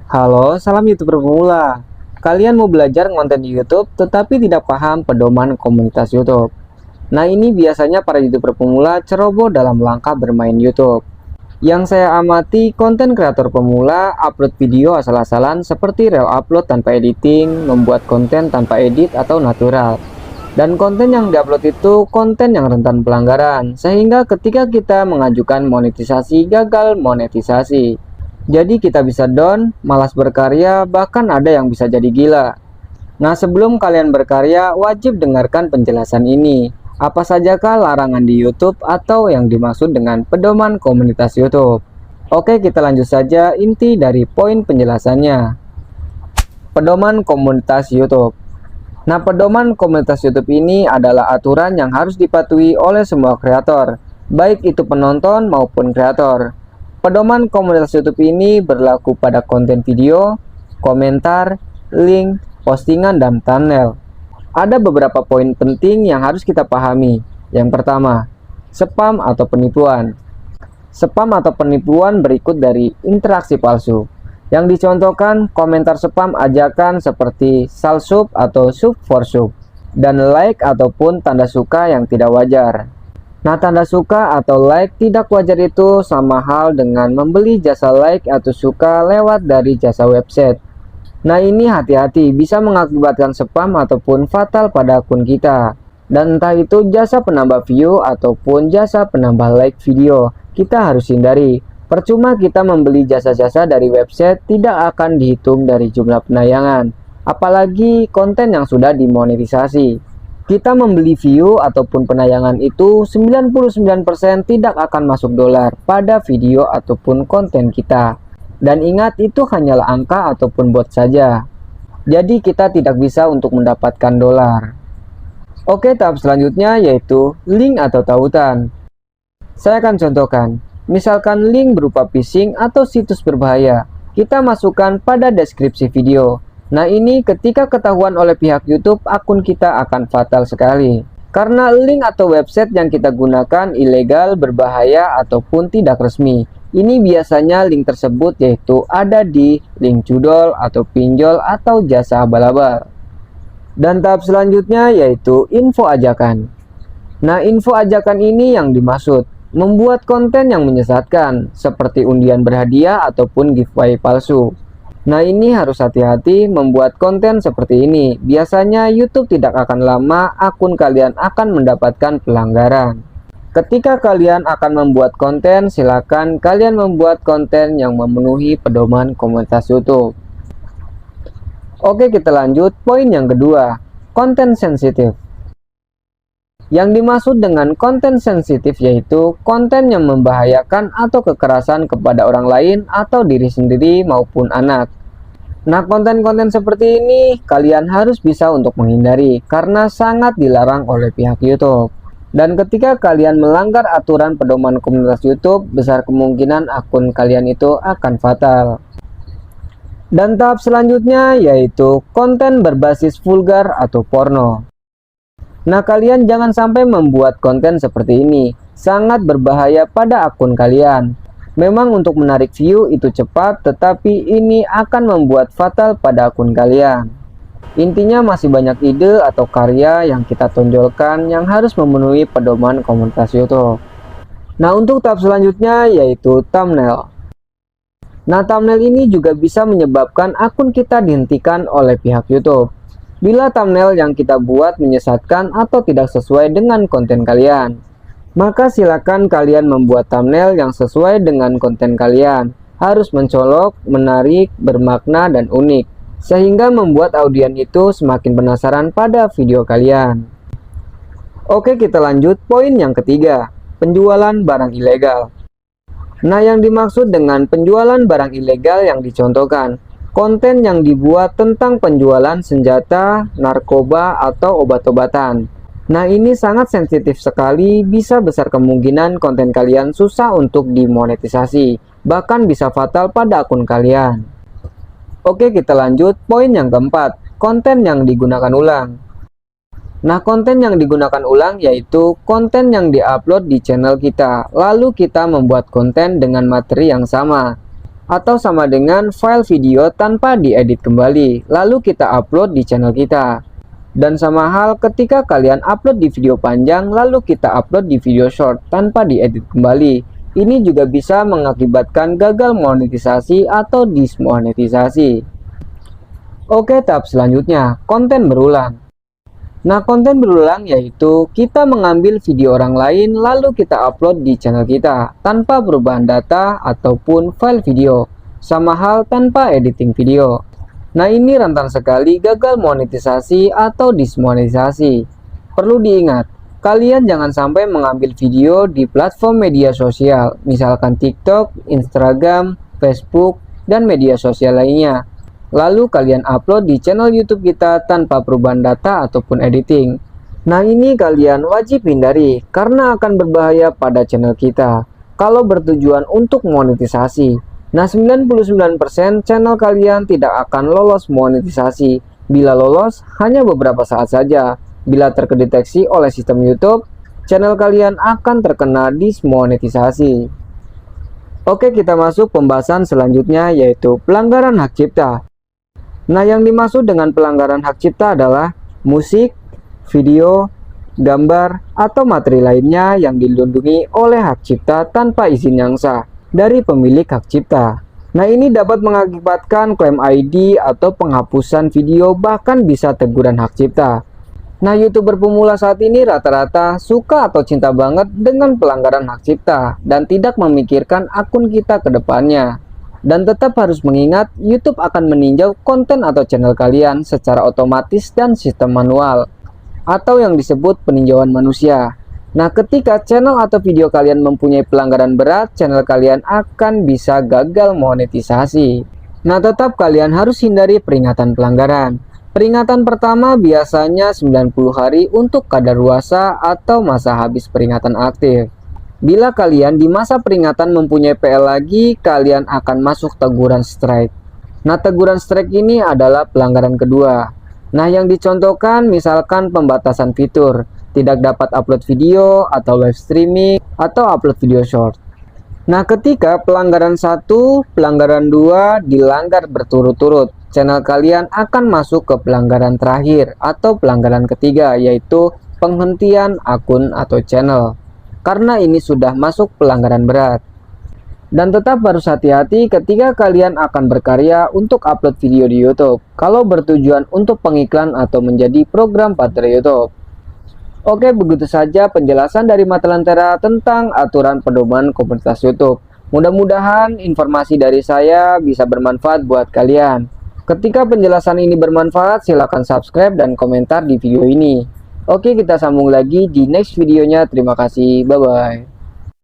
Halo, salam YouTuber pemula. Kalian mau belajar konten di YouTube tetapi tidak paham pedoman komunitas YouTube. Nah, ini biasanya para YouTuber pemula ceroboh dalam langkah bermain YouTube. Yang saya amati, konten kreator pemula upload video asal-asalan seperti reel upload tanpa editing, membuat konten tanpa edit atau natural. Dan konten yang diupload itu konten yang rentan pelanggaran, sehingga ketika kita mengajukan monetisasi gagal monetisasi. Jadi kita bisa down, malas berkarya, bahkan ada yang bisa jadi gila. Nah, sebelum kalian berkarya, wajib dengarkan penjelasan ini. Apa sajakah larangan di YouTube atau yang dimaksud dengan pedoman komunitas YouTube? Oke, kita lanjut saja inti dari poin penjelasannya. Pedoman komunitas YouTube. Nah, pedoman komunitas YouTube ini adalah aturan yang harus dipatuhi oleh semua kreator, baik itu penonton maupun kreator. Pedoman komunitas YouTube ini berlaku pada konten video, komentar, link, postingan, dan thumbnail. Ada beberapa poin penting yang harus kita pahami. Yang pertama, spam atau penipuan. Spam atau penipuan berikut dari interaksi palsu. Yang dicontohkan komentar spam ajakan seperti salsub atau sub for sub, dan like ataupun tanda suka yang tidak wajar. Nah, tanda suka atau like tidak wajar itu sama hal dengan membeli jasa like atau suka lewat dari jasa website. Nah, ini hati-hati, bisa mengakibatkan spam ataupun fatal pada akun kita. Dan entah itu jasa penambah view ataupun jasa penambah like video, kita harus hindari. Percuma kita membeli jasa-jasa dari website tidak akan dihitung dari jumlah penayangan, apalagi konten yang sudah dimonetisasi. Kita membeli view ataupun penayangan itu 99% tidak akan masuk dolar pada video ataupun konten kita. Dan ingat, itu hanyalah angka ataupun bot saja. Jadi kita tidak bisa untuk mendapatkan dolar. Oke, tahap selanjutnya yaitu link atau tautan. Saya akan contohkan. Misalkan link berupa phishing atau situs berbahaya. Kita masukkan pada deskripsi video. Nah, ini ketika ketahuan oleh pihak YouTube, akun kita akan fatal sekali. Karena link atau website yang kita gunakan ilegal, berbahaya, ataupun tidak resmi. Ini biasanya link tersebut yaitu ada di link judul atau pinjol atau jasa abal-abal. Dan tahap selanjutnya yaitu info ajakan. Nah, info ajakan ini yang dimaksud. Membuat konten yang menyesatkan, seperti undian berhadiah ataupun giveaway palsu. Nah, ini harus hati-hati membuat konten seperti ini. Biasanya YouTube tidak akan lama, akun kalian akan mendapatkan pelanggaran. Ketika kalian akan membuat konten, silakan kalian membuat konten yang memenuhi pedoman komunitas YouTube. Oke, kita lanjut. Poin yang kedua, konten sensitif. Yang dimaksud dengan konten sensitif yaitu konten yang membahayakan atau kekerasan kepada orang lain atau diri sendiri maupun anak. Nah, konten-konten seperti ini kalian harus bisa untuk menghindari karena sangat dilarang oleh pihak YouTube. Dan ketika kalian melanggar aturan pedoman komunitas YouTube, besar kemungkinan akun kalian itu akan fatal. Dan tahap selanjutnya yaitu konten berbasis vulgar atau porno. Nah, kalian jangan sampai membuat konten seperti ini. Sangat berbahaya pada akun kalian. Memang untuk menarik view itu cepat, tetapi ini akan membuat fatal pada akun kalian. Intinya masih banyak ide atau karya yang kita tonjolkan yang harus memenuhi pedoman komunitas YouTube. Nah, untuk tahap selanjutnya yaitu thumbnail. Nah, thumbnail ini juga bisa menyebabkan akun kita dihentikan oleh pihak YouTube. Bila thumbnail yang kita buat menyesatkan atau tidak sesuai dengan konten kalian, maka silakan kalian membuat thumbnail yang sesuai dengan konten kalian. Harus mencolok, menarik, bermakna, dan unik, sehingga membuat audiens itu semakin penasaran pada video kalian. Oke, kita lanjut poin yang ketiga, penjualan barang ilegal. Nah, yang dimaksud dengan penjualan barang ilegal yang dicontohkan, konten yang dibuat tentang penjualan senjata, narkoba, atau obat-obatan. Nah, ini sangat sensitif sekali, bisa besar kemungkinan konten kalian susah untuk dimonetisasi, bahkan bisa fatal pada akun kalian. Oke, kita lanjut poin yang keempat, konten yang digunakan ulang. Nah, konten yang digunakan ulang yaitu konten yang diupload di channel kita, lalu kita membuat konten dengan materi yang sama. atau sama dengan file video tanpa diedit kembali, lalu kita upload di channel kita. Dan sama hal ketika kalian upload di video panjang, lalu kita upload di video short tanpa diedit kembali. Ini juga bisa mengakibatkan gagal monetisasi atau dismonetisasi. Oke, tahap selanjutnya, konten berulang. Nah, konten berulang yaitu kita mengambil video orang lain lalu kita upload di channel kita tanpa perubahan data ataupun file video, sama hal tanpa editing video. Nah, ini rentan sekali gagal monetisasi atau dismonetisasi. Perlu diingat, kalian jangan sampai mengambil video di platform media sosial, misalkan TikTok, Instagram, Facebook, dan media sosial lainnya. Lalu kalian upload di channel YouTube kita tanpa perubahan data ataupun editing. Nah, ini kalian wajib hindari karena akan berbahaya pada channel kita kalau bertujuan untuk monetisasi. Nah, 99% channel kalian tidak akan lolos monetisasi. Bila lolos, hanya beberapa saat saja. Bila terdeteksi oleh sistem YouTube, channel kalian akan terkena dismonetisasi. Oke, kita masuk pembahasan selanjutnya yaitu pelanggaran hak cipta. Nah, yang dimaksud dengan pelanggaran hak cipta adalah musik, video, gambar, atau materi lainnya yang dilindungi oleh hak cipta tanpa izin yang sah dari pemilik hak cipta. Nah, ini dapat mengakibatkan klaim ID atau penghapusan video, bahkan bisa teguran hak cipta. Nah, YouTuber pemula saat ini rata-rata suka atau cinta banget dengan pelanggaran hak cipta dan tidak memikirkan akun kita ke depannya. Dan tetap harus mengingat, YouTube akan meninjau konten atau channel kalian secara otomatis dan sistem manual, atau yang disebut peninjauan manusia. Nah, ketika channel atau video kalian mempunyai pelanggaran berat, channel kalian akan bisa gagal monetisasi. Nah, tetap kalian harus hindari peringatan pelanggaran. Peringatan pertama biasanya 90 hari untuk kadaluarsa atau masa habis peringatan aktif. Bila kalian di masa peringatan mempunyai PL lagi, kalian akan masuk teguran strike. Nah, teguran strike ini adalah pelanggaran kedua. Nah, yang dicontohkan misalkan pembatasan fitur, tidak dapat upload video atau live streaming atau upload video short. Nah, ketika pelanggaran 1, pelanggaran 2 dilanggar berturut-turut, channel kalian akan masuk ke pelanggaran terakhir atau pelanggaran ketiga, yaitu penghentian akun atau channel. Karena ini sudah masuk pelanggaran berat. Dan tetap harus hati-hati ketika kalian akan berkarya untuk upload video di YouTube, kalau bertujuan untuk pengiklan atau menjadi program partner YouTube. Oke, begitu saja penjelasan dari Mata Lentera tentang aturan pedoman komunitas YouTube. Mudah-mudahan informasi dari saya bisa bermanfaat buat kalian. Ketika penjelasan ini bermanfaat, silahkan subscribe dan komentar di video ini. Oke, kita sambung lagi di next videonya. Terima kasih, bye-bye.